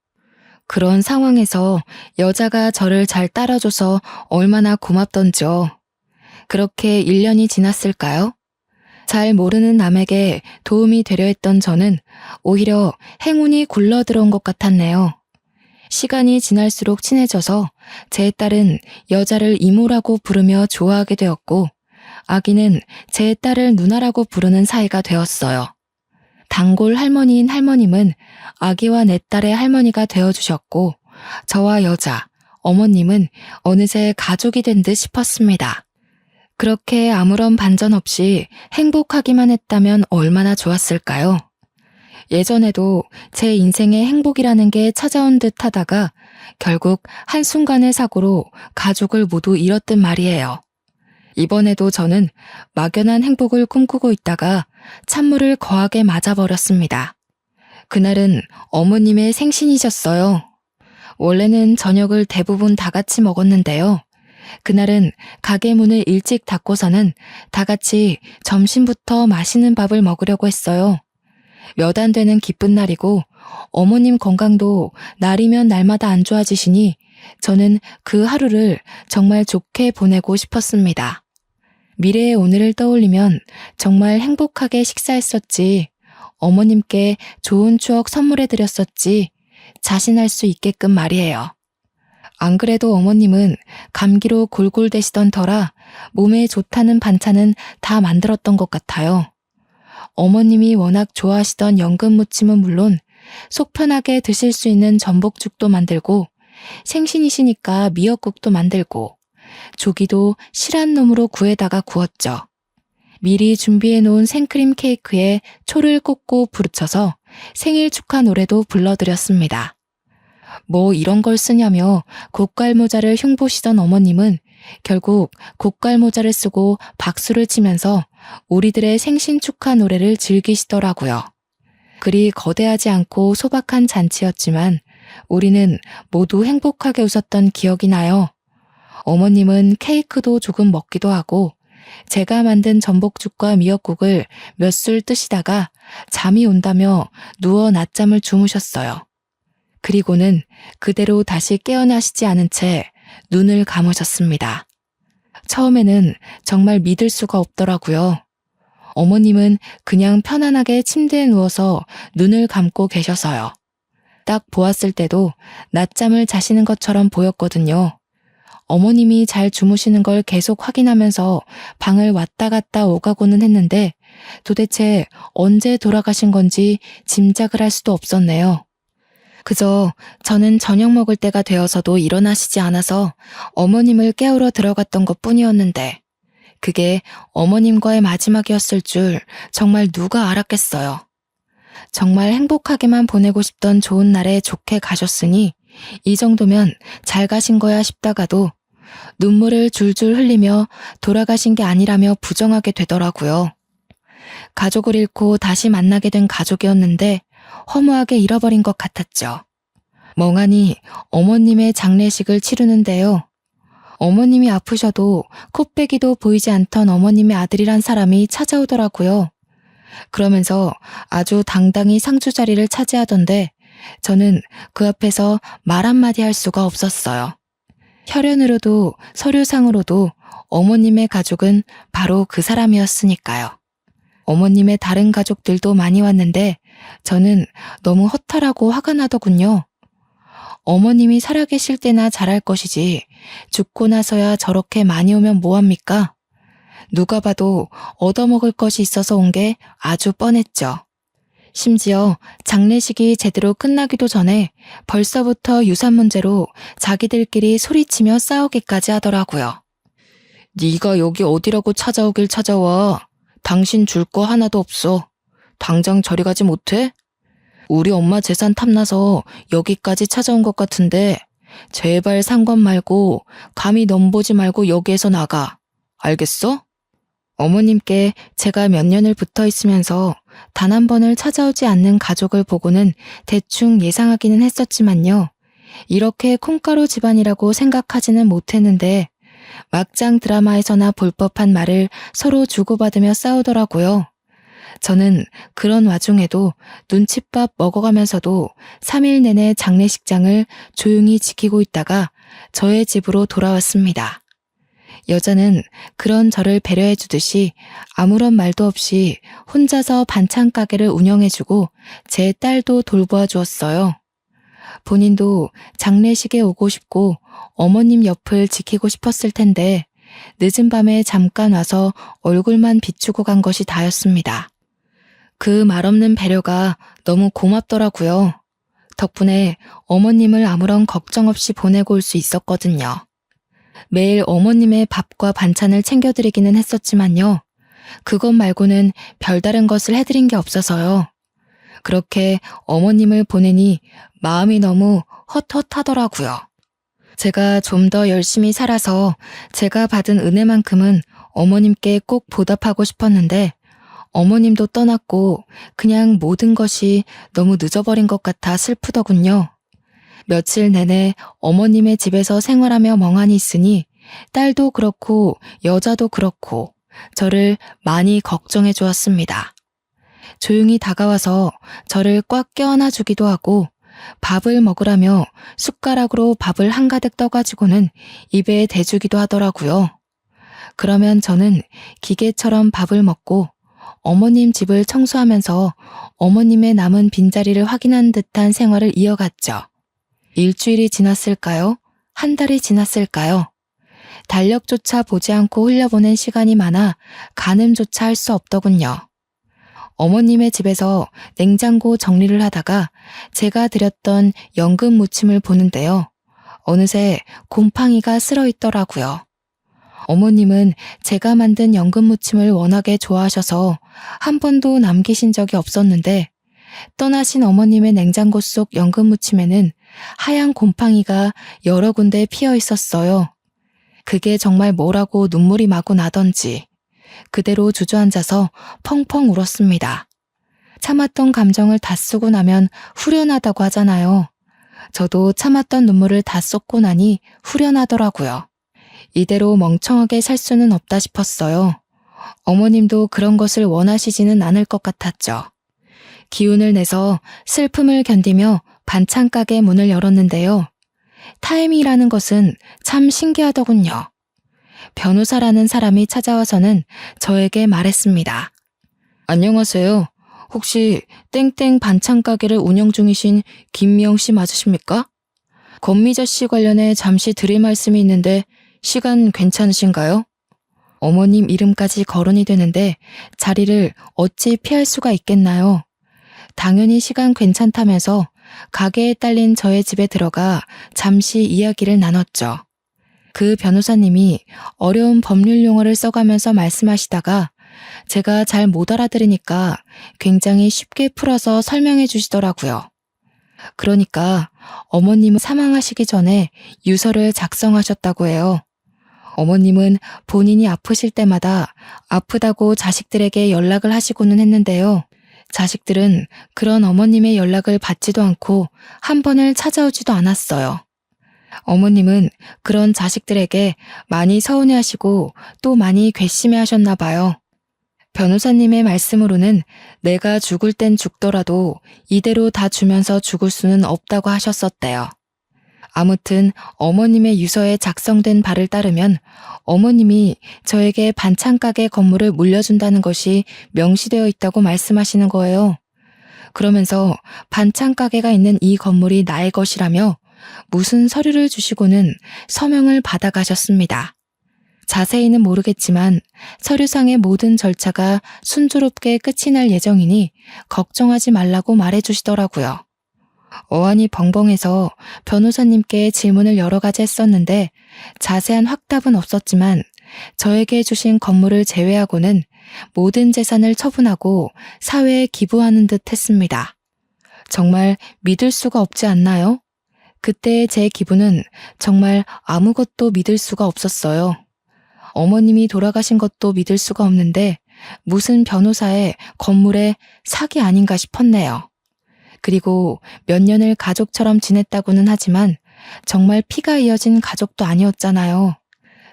그런 상황에서 여자가 저를 잘 따라줘서 얼마나 고맙던지요. 그렇게 1년이 지났을까요? 잘 모르는 남에게 도움이 되려 했던 저는 오히려 행운이 굴러들어온 것 같았네요. 시간이 지날수록 친해져서 제 딸은 여자를 이모라고 부르며 좋아하게 되었고 아기는 제 딸을 누나라고 부르는 사이가 되었어요. 단골 할머니인 할머님은 아기와 내 딸의 할머니가 되어주셨고 저와 여자, 어머님은 어느새 가족이 된 듯 싶었습니다. 그렇게 아무런 반전 없이 행복하기만 했다면 얼마나 좋았을까요? 예전에도 제 인생에 행복이라는 게 찾아온 듯 하다가 결국 한순간의 사고로 가족을 모두 잃었단 말이에요. 이번에도 저는 막연한 행복을 꿈꾸고 있다가 찬물을 거하게 맞아버렸습니다. 그날은 어머님의 생신이셨어요. 원래는 저녁을 대부분 다 같이 먹었는데요. 그날은 가게 문을 일찍 닫고서는 다 같이 점심부터 맛있는 밥을 먹으려고 했어요. 몇 안 되는 기쁜 날이고 어머님 건강도 날이면 날마다 안 좋아지시니 저는 그 하루를 정말 좋게 보내고 싶었습니다. 미래의 오늘을 떠올리면 정말 행복하게 식사했었지, 어머님께 좋은 추억 선물해드렸었지 자신할 수 있게끔 말이에요. 안 그래도 어머님은 감기로 골골대시던 터라 몸에 좋다는 반찬은 다 만들었던 것 같아요. 어머님이 워낙 좋아하시던 연근무침은 물론 속 편하게 드실 수 있는 전복죽도 만들고 생신이시니까 미역국도 만들고 조기도 실한 놈으로 구해다가 구웠죠. 미리 준비해 놓은 생크림 케이크에 초를 꽂고 부르쳐서 생일 축하 노래도 불러드렸습니다. 뭐 이런 걸 쓰냐며 고깔모자를 흉보시던 어머님은 결국 고깔모자를 쓰고 박수를 치면서 우리들의 생신 축하 노래를 즐기시더라고요. 그리 거대하지 않고 소박한 잔치였지만 우리는 모두 행복하게 웃었던 기억이 나요. 어머님은 케이크도 조금 먹기도 하고 제가 만든 전복죽과 미역국을 몇 술 뜨시다가 잠이 온다며 누워 낮잠을 주무셨어요. 그리고는 그대로 다시 깨어나시지 않은 채 눈을 감으셨습니다. 처음에는 정말 믿을 수가 없더라고요. 어머님은 그냥 편안하게 침대에 누워서 눈을 감고 계셔서요. 딱 보았을 때도 낮잠을 자시는 것처럼 보였거든요. 어머님이 잘 주무시는 걸 계속 확인하면서 방을 왔다 갔다 오가고는 했는데 도대체 언제 돌아가신 건지 짐작을 할 수도 없었네요. 그저 저는 저녁 먹을 때가 되어서도 일어나시지 않아서 어머님을 깨우러 들어갔던 것 뿐이었는데 그게 어머님과의 마지막이었을 줄 정말 누가 알았겠어요. 정말 행복하게만 보내고 싶던 좋은 날에 좋게 가셨으니 이 정도면 잘 가신 거야 싶다가도 눈물을 줄줄 흘리며 돌아가신 게 아니라며 부정하게 되더라고요. 가족을 잃고 다시 만나게 된 가족이었는데 허무하게 잃어버린 것 같았죠. 멍하니 어머님의 장례식을 치르는데요. 어머님이 아프셔도 코빼기도 보이지 않던 어머님의 아들이란 사람이 찾아오더라고요. 그러면서 아주 당당히 상주 자리를 차지하던데 저는 그 앞에서 말 한마디 할 수가 없었어요. 혈연으로도 서류상으로도 어머님의 가족은 바로 그 사람이었으니까요. 어머님의 다른 가족들도 많이 왔는데 저는 너무 허탈하고 화가 나더군요. 어머님이 살아계실 때나 잘할 것이지 죽고 나서야 저렇게 많이 오면 뭐합니까? 누가 봐도 얻어먹을 것이 있어서 온 게 아주 뻔했죠. 심지어 장례식이 제대로 끝나기도 전에 벌써부터 유산 문제로 자기들끼리 소리치며 싸우기까지 하더라고요. 네가 여기 어디라고 찾아오길 찾아와. 당신 줄 거 하나도 없어. 당장 저리 가지 못해? 우리 엄마 재산 탐나서 여기까지 찾아온 것 같은데 제발 상관 말고 감히 넘보지 말고 여기에서 나가. 알겠어? 어머님께 제가 몇 년을 붙어 있으면서 단 한 번을 찾아오지 않는 가족을 보고는 대충 예상하기는 했었지만요. 이렇게 콩가루 집안이라고 생각하지는 못했는데 막장 드라마에서나 볼 법한 말을 서로 주고받으며 싸우더라고요. 저는 그런 와중에도 눈칫밥 먹어가면서도 3일 내내 장례식장을 조용히 지키고 있다가 저의 집으로 돌아왔습니다. 여자는 그런 저를 배려해 주듯이 아무런 말도 없이 혼자서 반찬 가게를 운영해주고 제 딸도 돌보아 주었어요. 본인도 장례식에 오고 싶고 어머님 옆을 지키고 싶었을 텐데 늦은 밤에 잠깐 와서 얼굴만 비추고 간 것이 다였습니다. 그 말없는 배려가 너무 고맙더라고요. 덕분에 어머님을 아무런 걱정 없이 보내고 올 수 있었거든요. 매일 어머님의 밥과 반찬을 챙겨드리기는 했었지만요. 그것 말고는 별다른 것을 해드린 게 없어서요. 그렇게 어머님을 보내니 마음이 너무 헛헛하더라고요. 제가 좀 더 열심히 살아서 제가 받은 은혜만큼은 어머님께 꼭 보답하고 싶었는데 어머님도 떠났고 그냥 모든 것이 너무 늦어버린 것 같아 슬프더군요. 며칠 내내 어머님의 집에서 생활하며 멍하니 있으니 딸도 그렇고 여자도 그렇고 저를 많이 걱정해 주었습니다. 조용히 다가와서 저를 꽉 껴안아 주기도 하고 밥을 먹으라며 숟가락으로 밥을 한가득 떠가지고는 입에 대주기도 하더라고요. 그러면 저는 기계처럼 밥을 먹고 어머님 집을 청소하면서 어머님의 남은 빈자리를 확인한 듯한 생활을 이어갔죠. 일주일이 지났을까요? 한 달이 지났을까요? 달력조차 보지 않고 흘려보낸 시간이 많아 가늠조차 할 수 없더군요. 어머님의 집에서 냉장고 정리를 하다가 제가 드렸던 연금 무침을 보는데요. 어느새 곰팡이가 쓸어 있더라고요. 어머님은 제가 만든 연금 무침을 워낙에 좋아하셔서 한 번도 남기신 적이 없었는데 떠나신 어머님의 냉장고 속 연금 무침에는 하얀 곰팡이가 여러 군데 피어 있었어요. 그게 정말 뭐라고 눈물이 마구 나던지 그대로 주저앉아서 펑펑 울었습니다. 참았던 감정을 다 쓰고 나면 후련하다고 하잖아요. 저도 참았던 눈물을 다 쏟고 나니 후련하더라고요. 이대로 멍청하게 살 수는 없다 싶었어요. 어머님도 그런 것을 원하시지는 않을 것 같았죠. 기운을 내서 슬픔을 견디며 반찬 가게 문을 열었는데요. 타임이라는 것은 참 신기하더군요. 변호사라는 사람이 찾아와서는 저에게 말했습니다. 안녕하세요. 혹시 땡땡 반찬 가게를 운영 중이신 김미영 씨 맞으십니까? 권미자 씨 관련해 잠시 드릴 말씀이 있는데 시간 괜찮으신가요? 어머님 이름까지 거론이 되는데 자리를 어찌 피할 수가 있겠나요? 당연히 시간 괜찮다면서 가게에 딸린 저의 집에 들어가 잠시 이야기를 나눴죠. 그 변호사님이 어려운 법률 용어를 써가면서 말씀하시다가 제가 잘 못 알아들으니까 굉장히 쉽게 풀어서 설명해 주시더라고요. 그러니까 어머님은 사망하시기 전에 유서를 작성하셨다고 해요. 어머님은 본인이 아프실 때마다 아프다고 자식들에게 연락을 하시고는 했는데요. 자식들은 그런 어머님의 연락을 받지도 않고 한 번을 찾아오지도 않았어요. 어머님은 그런 자식들에게 많이 서운해하시고 또 많이 괘씸해하셨나 봐요. 변호사님의 말씀으로는 내가 죽을 땐 죽더라도 이대로 다 주면서 죽을 수는 없다고 하셨었대요. 아무튼 어머님의 유서에 작성된 바를 따르면 어머님이 저에게 반찬 가게 건물을 물려준다는 것이 명시되어 있다고 말씀하시는 거예요. 그러면서 반찬 가게가 있는 이 건물이 나의 것이라며 무슨 서류를 주시고는 서명을 받아가셨습니다. 자세히는 모르겠지만 서류상의 모든 절차가 순조롭게 끝이 날 예정이니 걱정하지 말라고 말해주시더라고요. 어안이 벙벙해서 변호사님께 질문을 여러 가지 했었는데 자세한 확답은 없었지만 저에게 주신 건물을 제외하고는 모든 재산을 처분하고 사회에 기부하는 듯 했습니다. 정말 믿을 수가 없지 않나요? 그때의 제 기분은 정말 아무것도 믿을 수가 없었어요. 어머님이 돌아가신 것도 믿을 수가 없는데 무슨 변호사의 건물에 사기 아닌가 싶었네요. 그리고 몇 년을 가족처럼 지냈다고는 하지만 정말 피가 이어진 가족도 아니었잖아요.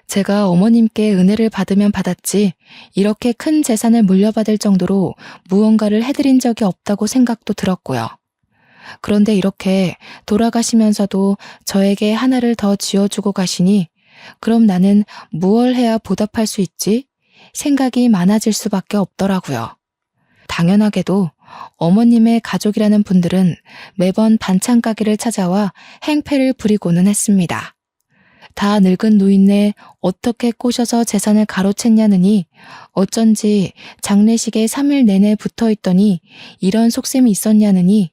제가 어머님께 은혜를 받으면 받았지 이렇게 큰 재산을 물려받을 정도로 무언가를 해드린 적이 없다고 생각도 들었고요. 그런데 이렇게 돌아가시면서도 저에게 하나를 더 지어주고 가시니 그럼 나는 무얼 해야 보답할 수 있지? 생각이 많아질 수밖에 없더라고요. 당연하게도 어머님의 가족이라는 분들은 매번 반찬 가게를 찾아와 행패를 부리고는 했습니다. 다 늙은 노인네 어떻게 꼬셔서 재산을 가로챘냐느니 어쩐지 장례식에 3일 내내 붙어있더니 이런 속셈이 있었냐느니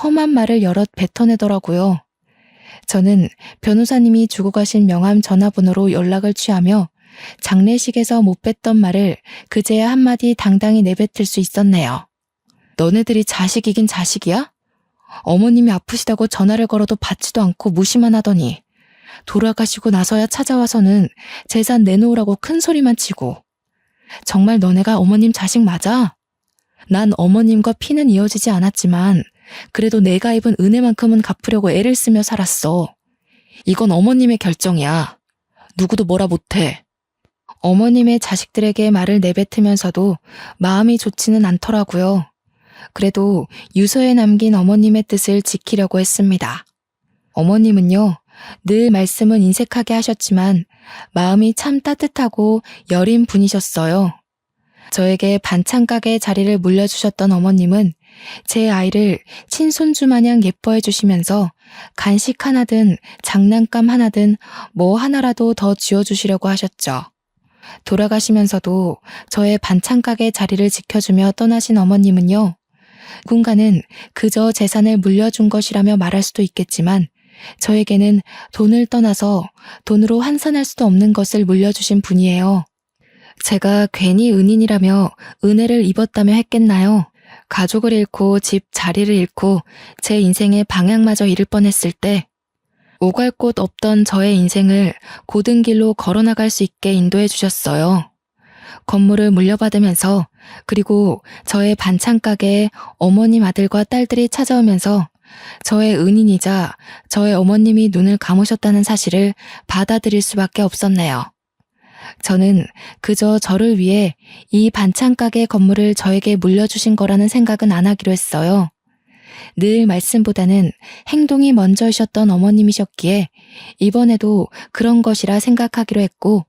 험한 말을 여럿 뱉어내더라고요. 저는 변호사님이 주고 가신 명함 전화번호로 연락을 취하며 장례식에서 못 뱉던 말을 그제야 한마디 당당히 내뱉을 수 있었네요. 너네들이 자식이긴 자식이야? 어머님이 아프시다고 전화를 걸어도 받지도 않고 무시만 하더니 돌아가시고 나서야 찾아와서는 재산 내놓으라고 큰 소리만 치고 정말 너네가 어머님 자식 맞아? 난 어머님과 피는 이어지지 않았지만 그래도 내가 입은 은혜만큼은 갚으려고 애를 쓰며 살았어. 이건 어머님의 결정이야. 누구도 뭐라 못해. 어머님의 자식들에게 말을 내뱉으면서도 마음이 좋지는 않더라고요. 그래도 유서에 남긴 어머님의 뜻을 지키려고 했습니다. 어머님은요, 늘 말씀은 인색하게 하셨지만 마음이 참 따뜻하고 여린 분이셨어요. 저에게 반찬 가게 자리를 물려주셨던 어머님은 제 아이를 친손주 마냥 예뻐해 주시면서 간식 하나든 장난감 하나든 뭐 하나라도 더 쥐어주시려고 하셨죠. 돌아가시면서도 저의 반찬 가게 자리를 지켜주며 떠나신 어머님은요, 누군가는 그저 재산을 물려준 것이라며 말할 수도 있겠지만 저에게는 돈을 떠나서 돈으로 환산할 수도 없는 것을 물려주신 분이에요. 제가 괜히 은인이라며 은혜를 입었다며 했겠나요? 가족을 잃고 집 자리를 잃고 제 인생의 방향마저 잃을 뻔했을 때 오갈 곳 없던 저의 인생을 고든 길로 걸어나갈 수 있게 인도해 주셨어요. 건물을 물려받으면서 그리고 저의 반찬 가게에 어머님 아들과 딸들이 찾아오면서 저의 은인이자 저의 어머님이 눈을 감으셨다는 사실을 받아들일 수밖에 없었네요. 저는 그저 저를 위해 이 반찬 가게 건물을 저에게 물려주신 거라는 생각은 안 하기로 했어요. 늘 말씀보다는 행동이 먼저이셨던 어머님이셨기에 이번에도 그런 것이라 생각하기로 했고,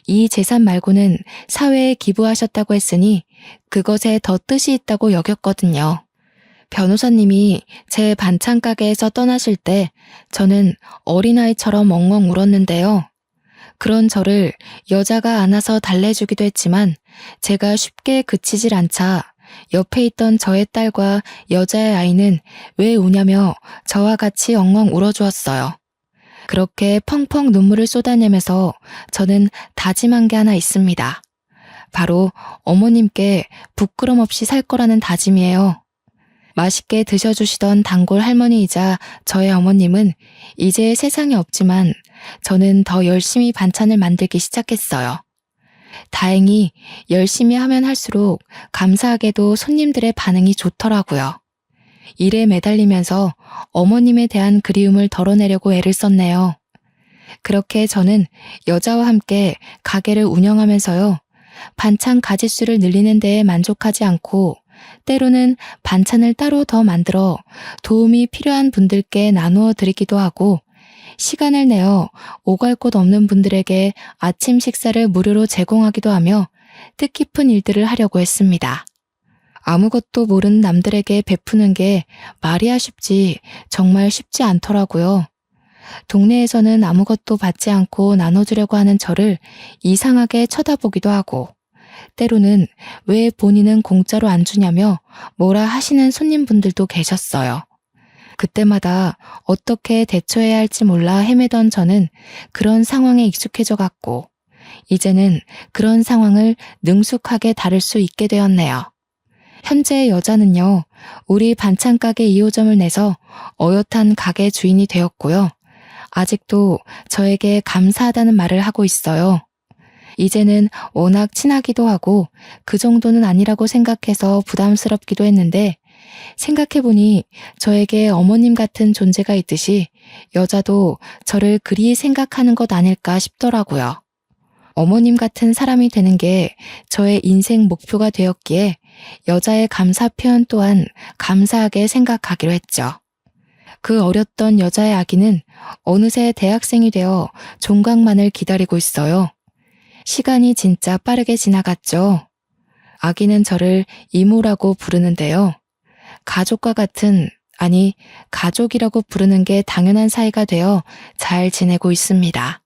이 재산 말고는 사회에 기부하셨다고 했으니 그것에 더 뜻이 있다고 여겼거든요. 변호사님이 제 반찬 가게에서 떠나실 때 저는 어린아이처럼 엉엉 울었는데요. 그런 저를 여자가 안아서 달래주기도 했지만 제가 쉽게 그치질 않자 옆에 있던 저의 딸과 여자의 아이는 왜 우냐며 저와 같이 엉엉 울어주었어요. 그렇게 펑펑 눈물을 쏟아내면서 저는 다짐한 게 하나 있습니다. 바로 어머님께 부끄럼 없이 살 거라는 다짐이에요. 맛있게 드셔주시던 단골 할머니이자 저의 어머님은 이제 세상에 없지만 저는 더 열심히 반찬을 만들기 시작했어요. 다행히 열심히 하면 할수록 감사하게도 손님들의 반응이 좋더라고요. 일에 매달리면서 어머님에 대한 그리움을 덜어내려고 애를 썼네요. 그렇게 저는 여자와 함께 가게를 운영하면서요, 반찬 가짓수를 늘리는 데에 만족하지 않고 때로는 반찬을 따로 더 만들어 도움이 필요한 분들께 나누어 드리기도 하고, 시간을 내어 오갈 곳 없는 분들에게 아침 식사를 무료로 제공하기도 하며 뜻깊은 일들을 하려고 했습니다. 아무것도 모르는 남들에게 베푸는 게 말이야 쉽지 정말 쉽지 않더라고요. 동네에서는 아무것도 받지 않고 나눠주려고 하는 저를 이상하게 쳐다보기도 하고, 때로는 왜 본인은 공짜로 안 주냐며 뭐라 하시는 손님분들도 계셨어요. 그때마다 어떻게 대처해야 할지 몰라 헤매던 저는 그런 상황에 익숙해져 갔고, 이제는 그런 상황을 능숙하게 다룰 수 있게 되었네요. 현재의 여자는요, 우리 반찬 가게 2호점을 내서 어엿한 가게 주인이 되었고요. 아직도 저에게 감사하다는 말을 하고 있어요. 이제는 워낙 친하기도 하고 그 정도는 아니라고 생각해서 부담스럽기도 했는데, 생각해보니 저에게 어머님 같은 존재가 있듯이 여자도 저를 그리 생각하는 것 아닐까 싶더라고요. 어머님 같은 사람이 되는 게 저의 인생 목표가 되었기에 여자의 감사 표현 또한 감사하게 생각하기로 했죠. 그 어렸던 여자의 아기는 어느새 대학생이 되어 종강만을 기다리고 있어요. 시간이 진짜 빠르게 지나갔죠. 아기는 저를 이모라고 부르는데요. 가족과 같은, 아니 가족이라고 부르는 게 당연한 사이가 되어 잘 지내고 있습니다.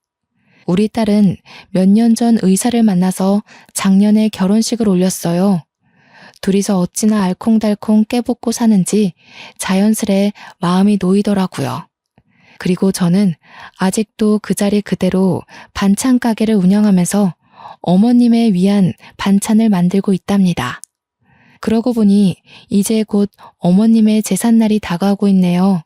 우리 딸은 몇 년 전 의사를 만나서 작년에 결혼식을 올렸어요. 둘이서 어찌나 알콩달콩 깨붙고 사는지 자연스레 마음이 놓이더라고요. 그리고 저는 아직도 그 자리 그대로 반찬 가게를 운영하면서 어머님을 위한 반찬을 만들고 있답니다. 그러고 보니 이제 곧 어머님의 제삿날이 다가오고 있네요.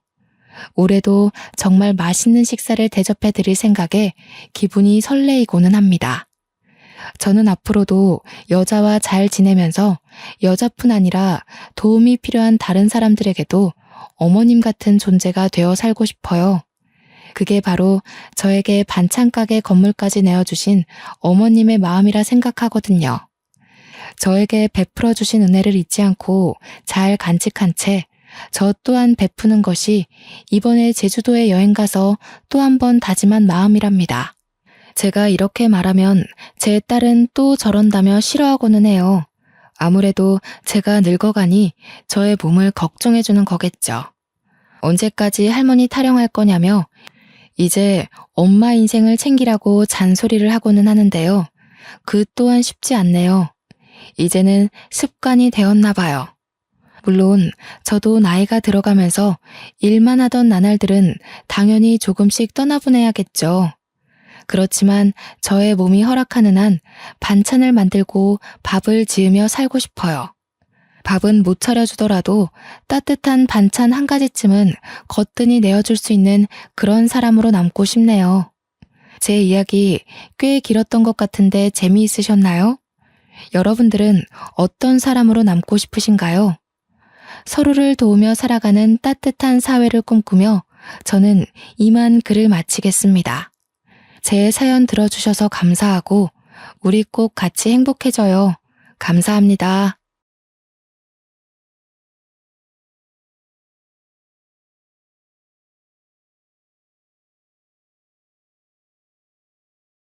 올해도 정말 맛있는 식사를 대접해 드릴 생각에 기분이 설레이고는 합니다. 저는 앞으로도 여자와 잘 지내면서 여자뿐 아니라 도움이 필요한 다른 사람들에게도 어머님 같은 존재가 되어 살고 싶어요. 그게 바로 저에게 반찬 가게 건물까지 내어주신 어머님의 마음이라 생각하거든요. 저에게 베풀어 주신 은혜를 잊지 않고 잘 간직한 채 저 또한 베푸는 것이 이번에 제주도에 여행 가서 또 한 번 다짐한 마음이랍니다. 제가 이렇게 말하면 제 딸은 또 저런다며 싫어하고는 해요. 아무래도 제가 늙어가니 저의 몸을 걱정해주는 거겠죠. 언제까지 할머니 타령할 거냐며 이제 엄마 인생을 챙기라고 잔소리를 하고는 하는데요. 그 또한 쉽지 않네요. 이제는 습관이 되었나 봐요. 물론 저도 나이가 들어가면서 일만 하던 나날들은 당연히 조금씩 떠나보내야겠죠. 그렇지만 저의 몸이 허락하는 한 반찬을 만들고 밥을 지으며 살고 싶어요. 밥은 못 차려주더라도 따뜻한 반찬 한 가지쯤은 거뜬히 내어줄 수 있는 그런 사람으로 남고 싶네요. 제 이야기 꽤 길었던 것 같은데 재미있으셨나요? 여러분들은 어떤 사람으로 남고 싶으신가요? 서로를 도우며 살아가는 따뜻한 사회를 꿈꾸며 저는 이만 글을 마치겠습니다. 제 사연 들어주셔서 감사하고 우리 꼭 같이 행복해져요. 감사합니다.